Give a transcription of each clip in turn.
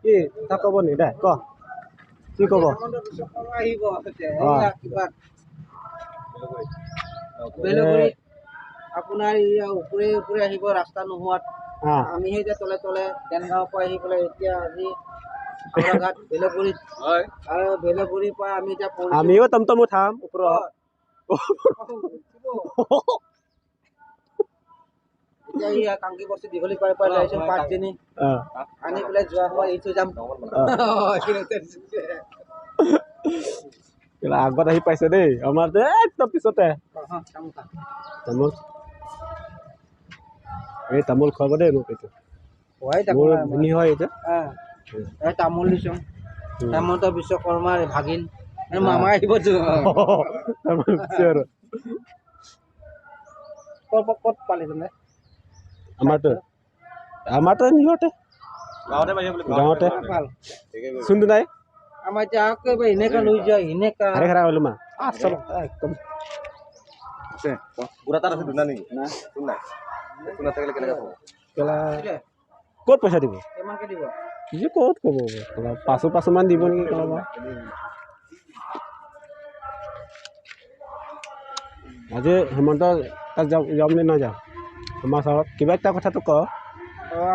কি কথা ক'ব নি দে ক কি ক'ব আহিব কিবা বেলেগুৰি আপোনাৰ ওপৰে ওপৰে আহিব ৰাস্তা নোহোৱাত আমিহে এতিয়া তলে তলে দেনগাঁৱৰ পৰা আহি পেলাই এতিয়া আজি হাওৰাঘাট বেলেগুৰিত আৰু বেলেগুৰিৰ পৰা আমি এতিয়া আমিও টমটম উঠাম ওপৰত এতিয়া এই কাংকি বস্তি দীঘলী পাৰ পৰা লাইছো 5 দিন আনি পেলাই যোৱা সময় এৰি থৈ যাম আগত আহি পাইছে দেই আমাৰ একদম পিছতে তামোল এই তামোল খুৱাব দেই মোক এইটো ধনী হয় এইটো তামোল দিছো হেমন্ত বিশ্বকৰ্মাৰ ভাগিন মামা আহিব ক'ত পালি তুমি আমাৰতো নিহতে গাঁৱতে চোনটো নাই আমাৰ এতিয়া একেবাৰে এনেকা লৈ যায় এনেকা খাৰা হ'লো মা চলো একদম ক'ত পইচা দিব কিমানকে দিব ক'ত ক'ব 500 মান দিব নেকি কোনোবা আজি হেমন্ত তাত যাম নে নাযাওঁ আমাৰ চৰত কিবা এটা কথাটো ক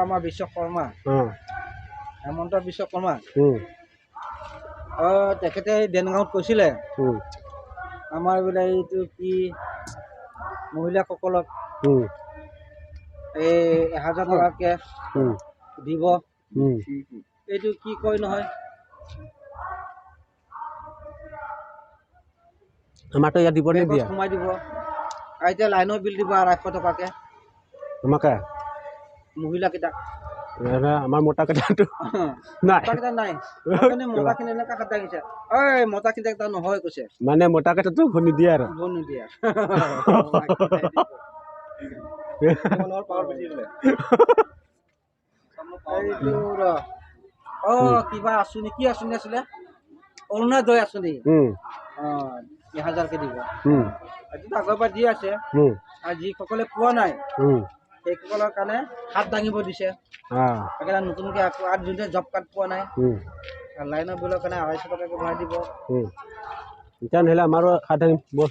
আমাৰ বিশ্বকৰ্মা হেমন্ত বিশ্বকৰ্মা তেখেতে দেনগাঁৱত কৈছিলে আমাৰ বোলে এইটো কি মহিলাসকলক এই 1000 টকাকে দিব এইটো কি কয় নহয় আমাৰতো ইয়াত দিব নিদিয়া সোমাই দিব আৰু এতিয়া লাইনৰ বিল দিব 250 টকাকে আমাকে মহিলাকেইটা আমাৰ মোটা কেইটাটো নাই নাই মতাখিনি এনেকা কাটা গৈছে মতাখিনি এটা নহয় কৈছে মানে মোটা কেইটাটো নিদিয়ে আৰু নিদিয়া কিবা আঁচনি কি আঁচনি আছিলে অৰুণোদয় আঁচনি 1000কে দিব আজিতো আগৰ পৰা দি আছে আৰু যিসকলে পোৱা নাই সেইসকলৰ কাৰণে হাত দাঙিব দিছে সেইকাৰণে নতুনকৈ আকৌ আৰু যোনটোৱে জব কাৰ্ড পোৱা নাই লাইনৰ বিলৰ কাৰণে 250 টকাকৈ ভৰাই দিব এতিয়া নহ'লে আমাৰো হাত দাঙিম ব'ল